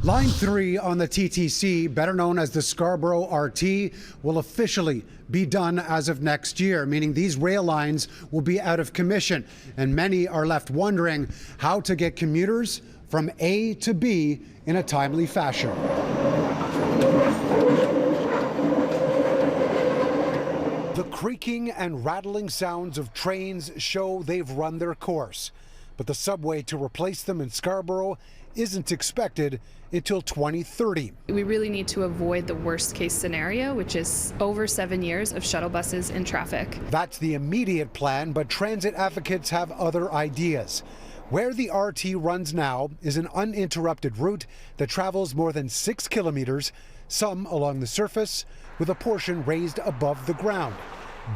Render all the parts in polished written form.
Line 3 on the TTC, better known as the Scarborough RT, will officially be done as of next year, meaning these rail lines will be out of commission, and many are left wondering how to get commuters from A to B in a timely fashion. The creaking and rattling sounds of trains show they've run their course, but the subway to replace them in Scarborough isn't expected until 2030. We really need to avoid the worst case scenario, which is over 7 years of shuttle buses in traffic. That's the immediate plan, but transit advocates have other ideas. Where the RT runs now is an uninterrupted route that travels more than 6 kilometers, some along the surface, with a portion raised above the ground.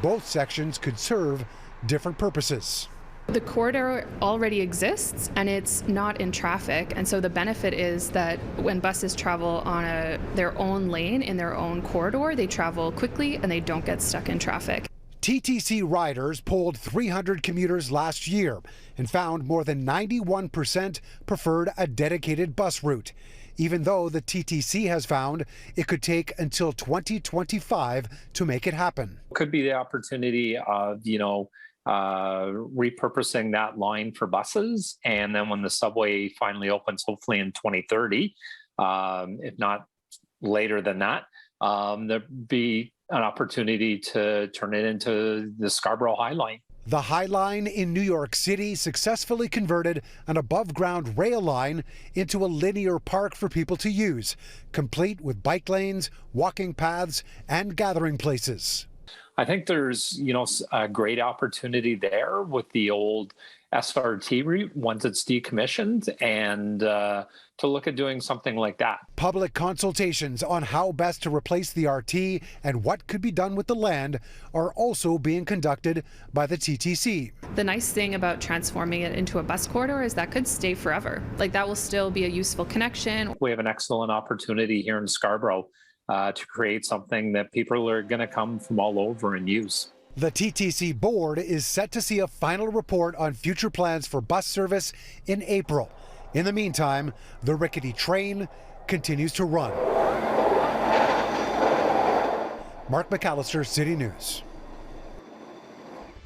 Both sections could serve different purposes. The corridor already exists and it's not in traffic, and so the benefit is that when buses travel on their own lane in their own corridor, they travel quickly and they don't get stuck in traffic. TTC riders polled 300 commuters last year and found more than 91% preferred a dedicated bus route, even though the TTC has found it could take until 2025 to make it happen. Could be the opportunity of, repurposing that line for buses, and then when the subway finally opens, hopefully in 2030, if not later than that, there'd be an opportunity to turn it into the Scarborough High Line. The High Line in New York City successfully converted an above-ground rail line into a linear park for people to use, complete with bike lanes, walking paths, and gathering places. I think there's, a great opportunity there with the old SRT route once it's decommissioned, and to look at doing something like that. Public consultations on how best to replace the RT and what could be done with the land are also being conducted by the TTC. The nice thing about transforming it into a bus corridor is that could stay forever. That will still be a useful connection. We have an excellent opportunity here in Scarborough to create something that people are going to come from all over and use. The TTC board is set to see a final report on future plans for bus service in April. In the meantime, the rickety train continues to run. Mark McAllister, City News.